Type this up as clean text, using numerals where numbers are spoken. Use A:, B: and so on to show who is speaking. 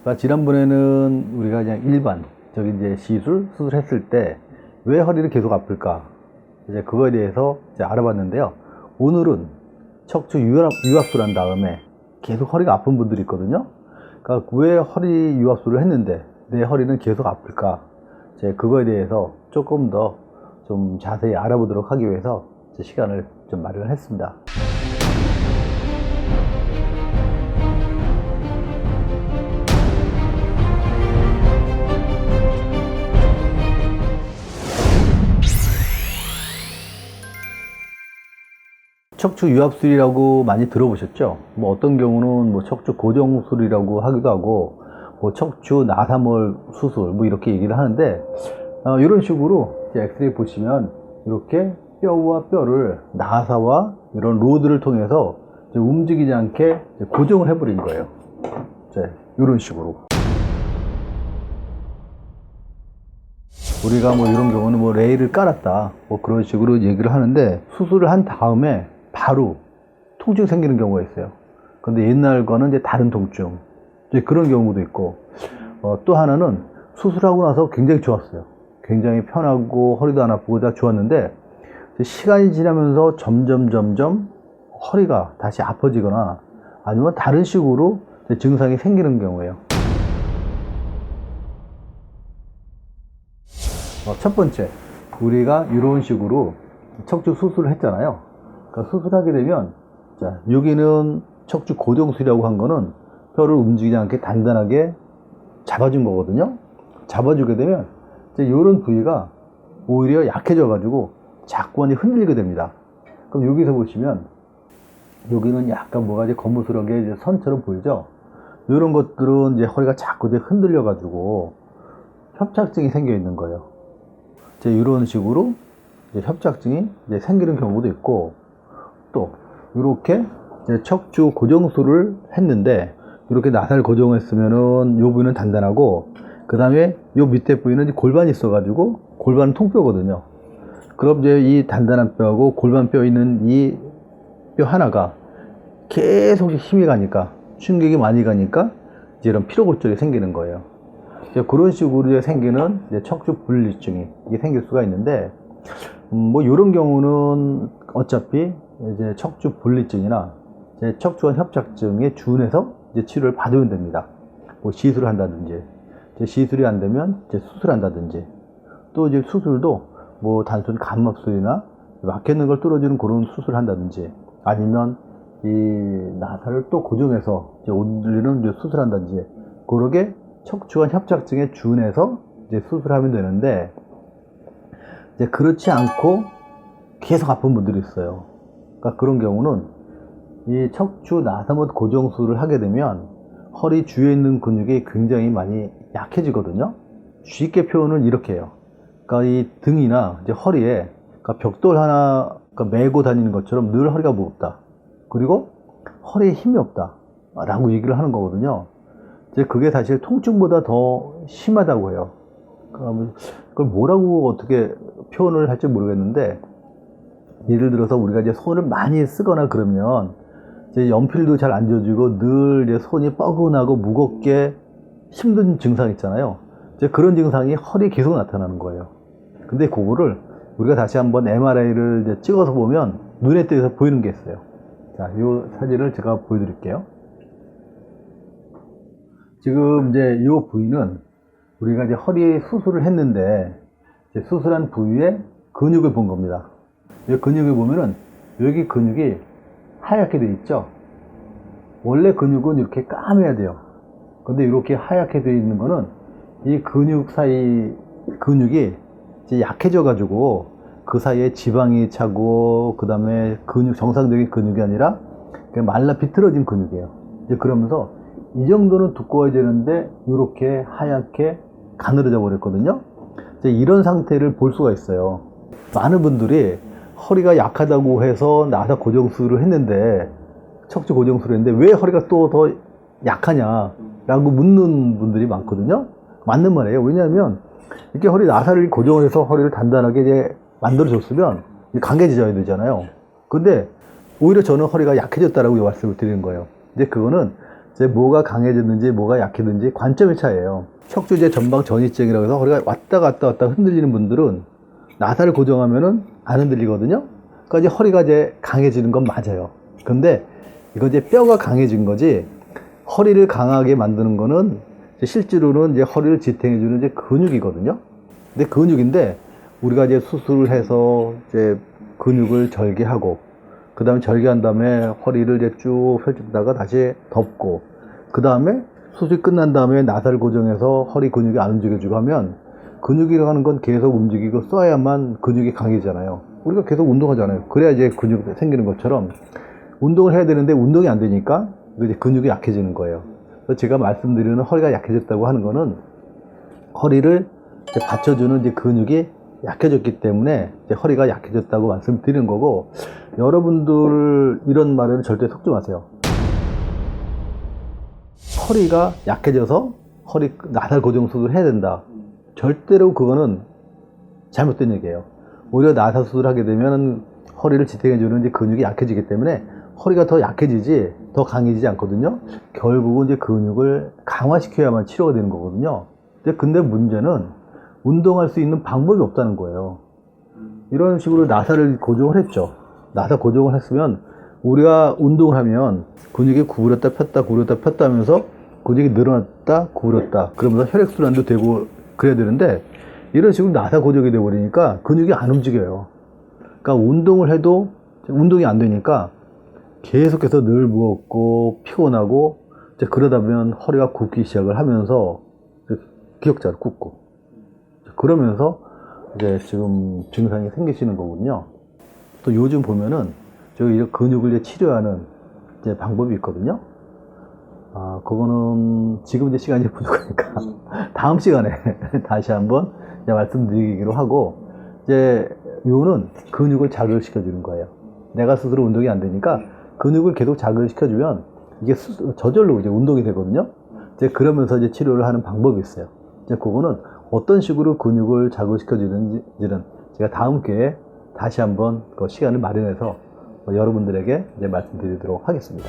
A: 그러니까 지난번에는 우리가 그냥 일반 저기 이제 수술했을 때 왜 허리를 계속 아플까 이제 그거에 대해서 이제 알아봤는데요. 오늘은 척추 유압수를 한 다음에 계속 허리가 아픈 분들이 있거든요. 그러니까 왜 허리 유압수를 했는데 내 허리는 계속 아플까? 이제 그거에 대해서 조금 더 좀 자세히 알아보도록 하기 위해서 시간을 좀 마련을 했습니다. 척추 유압술이라고 많이 들어보셨죠? 뭐 어떤 경우는 뭐 척추 고정술이라고 하기도 하고 뭐 척추 나사몰 수술 뭐 이렇게 얘기를 하는데 이런 식으로 엑스레이 보시면 이렇게 뼈와 뼈를 나사와 이런 로드를 통해서 움직이지 않게 고정을 해버린 거예요. 이런 식으로. 우리가 뭐 이런 경우는 뭐 레일을 깔았다 뭐 그런 식으로 얘기를 하는데 수술을 한 다음에 바로 통증이 생기는 경우가 있어요. 근데 옛날과는 이제 다른 통증 이제 그런 경우도 있고 또 하나는 수술하고 나서 굉장히 좋았어요. 굉장히 편하고 허리도 안 아프고 다 좋았는데 시간이 지나면서 점점 허리가 다시 아파지거나 아니면 다른 식으로 증상이 생기는 경우예요. 첫 번째, 우리가 이런 식으로 척추 수술을 했잖아요. 그러니까 수술하게 되면 자, 여기는 척추 고정술이라고 한 거는 뼈를 움직이지 않게 단단하게 잡아준 거거든요. 잡아주게 되면 이제 이런 부위가 오히려 약해져 가지고 자꾸만 흔들리게 됩니다. 그럼 여기서 보시면 여기는 약간 뭐가 이제 거무스럽게 이제 선처럼 보이죠. 이런 것들은 이제 허리가 자꾸 이제 흔들려 가지고 협착증이 생겨 있는 거예요. 이제 이런 식으로 이제 협착증이 이제 생기는 경우도 있고, 또 이렇게 이제 척추 고정술을 했는데 이렇게 나사를 고정했으면은 요 부위는 단단하고 그 다음에 요 밑에 부위는 골반이 있어가지고 골반은 통뼈거든요. 그럼 이제 이 단단한 뼈하고 골반 뼈 있는 이 뼈 하나가 계속 힘이 가니까 충격이 많이 가니까 이제 이런 피로골절이 생기는 거예요. 이제 그런 식으로 이제 생기는 이제 척추 분리증이 이게 생길 수가 있는데 뭐 이런 경우는 어차피 이제 척추 분리증이나 이제 척추관 협착증에 준해서 이제 치료를 받으면 됩니다. 뭐 시술을 한다든지 이제 시술이 안 되면 이제 수술한다든지 또 이제 수술도 뭐 단순 감압술이나 막혀있는 걸 뚫어주는 그런 수술을 한다든지 아니면 이 나사를 또 고정해서 이제 올리는 이제 수술한다든지 그러게 척추관 협착증에 준해서 이제 수술하면 되는데 이제 그렇지 않고 계속 아픈 분들이 있어요. 그러니까 그런 경우는 이 척추 나사못 고정술을 하게 되면 허리 주위에 있는 근육이 굉장히 많이 약해지거든요. 쉽게 표현은 이렇게 해요. 그러니까 이 등이나 이제 허리에 그러니까 벽돌 하나 메고 다니는 것처럼 늘 허리가 무겁다. 그리고 허리에 힘이 없다. 라고 얘기를 하는 거거든요. 이제 그게 사실 통증보다 더 심하다고 해요. 그걸 뭐라고 어떻게 표현을 할지 모르겠는데, 예를 들어서 우리가 이제 손을 많이 쓰거나 그러면 이제 연필도 잘 안 쥐어지고 늘 이제 손이 뻐근하고 무겁게 힘든 증상 있잖아요. 이제 그런 증상이 허리에 계속 나타나는 거예요. 근데 그거를 우리가 다시 한번 MRI를 이제 찍어서 보면 눈에 띄어서 보이는 게 있어요. 자, 이 사진을 제가 보여드릴게요. 지금 이제 이 부위는 우리가 이제 허리 수술을 했는데 이제 수술한 부위에 근육을 본 겁니다. 이 근육을 보면은 여기 근육이 하얗게 되어 있죠. 원래 근육은 이렇게 까매야 돼요. 근데 이렇게 하얗게 되어 있는 거는 이 근육 사이 근육이 이제 약해져 가지고 그 사이에 지방이 차고 그 다음에 근육 정상적인 근육이 아니라 그냥 말라 비틀어진 근육이에요. 이제 그러면서 이 정도는 두꺼워야 되는데 이렇게 하얗게 가늘어져 버렸거든요. 이제 이런 상태를 볼 수가 있어요. 많은 분들이 허리가 약하다고 해서 나사 고정술을 했는데 척추 고정술을 했는데 왜 허리가 또 더 약하냐 라고 묻는 분들이 많거든요. 맞는 말이에요. 왜냐하면 이렇게 허리 나사를 고정을 해서 허리를 단단하게 이제 만들어 줬으면 강해져야 되잖아요. 근데 오히려 저는 허리가 약해졌다라고 말씀을 드리는 거예요. 이제 그거는 이제 뭐가 강해졌는지 뭐가 약해졌는지 관점의 차이예요. 척추 전방 전이증이라고 해서 허리가 왔다 갔다 흔들리는 분들은 나사를 고정하면은 안 흔들리거든요. 그러니까 이제 허리가 이제 강해지는 건 맞아요. 근데 이거 이제 뼈가 강해진 거지, 허리를 강하게 만드는 거는 실제로는 이제 허리를 지탱해주는 이제 근육이거든요. 근데 근육인데 우리가 이제 수술을 해서 이제 근육을 절개하고, 그 다음에 절개한 다음에 허리를 이제 쭉 펼쳤다가 다시 덮고, 그 다음에 수술이 끝난 다음에 나사를 고정해서 허리 근육이 안 움직여주고 하면, 근육이라고 하는 건 계속 움직이고 써야만 근육이 강해지잖아요. 우리가 계속 운동하잖아요. 그래야 이제 근육이 생기는 것처럼 운동을 해야 되는데 운동이 안 되니까 이제 근육이 약해지는 거예요. 그래서 제가 말씀드리는 허리가 약해졌다고 하는 거는 허리를 이제 받쳐주는 이제 근육이 약해졌기 때문에 이제 허리가 약해졌다고 말씀드리는 거고, 여러분들 이런 말에는 절대 속지 마세요. 허리가 약해져서 허리 나살 고정 수술을 해야 된다. 절대로 그거는 잘못된 얘기예요. 오히려 나사 수술을 하게 되면 허리를 지탱해주는 이제 근육이 약해지기 때문에 허리가 더 약해지지 더 강해지지 않거든요. 결국은 이제 근육을 강화시켜야만 치료가 되는 거거든요. 근데 문제는 운동할 수 있는 방법이 없다는 거예요. 이런 식으로 나사를 고정을 했죠. 나사 고정을 했으면 우리가 운동을 하면 근육이 구부렸다 폈다 구부렸다 폈다 하면서 근육이 늘어났다 구부렸다 그러면서 혈액순환도 되고 그래야 되는데, 이런 식으로 나사 고정이 돼 버리니까 근육이 안 움직여요. 그러니까 운동을 해도 운동이 안 되니까 계속해서 늘 무겁고 피곤하고, 이제 그러다 보면 허리가 굽기 시작을 하면서 기역자를 굽고, 그러면서 이제 지금 증상이 생기시는 거군요. 또 요즘 보면은 저기 이런 근육을 이제 치료하는 이제 방법이 있거든요. 그거는 지금 이제 시간이 부족하니까 다음 시간에 다시 한번 말씀드리기로 하고, 이제 요는 근육을 자극시켜 주는 거예요. 내가 스스로 운동이 안 되니까 근육을 계속 자극을 시켜주면 이게 저절로 이제 운동이 되거든요. 이제 그러면서 이제 치료를 하는 방법이 있어요. 이제 그거는 어떤 식으로 근육을 자극시켜 주는지는 제가 다음 기회에 다시 한번 그 시간을 마련해서 여러분들에게 이제 말씀드리도록 하겠습니다.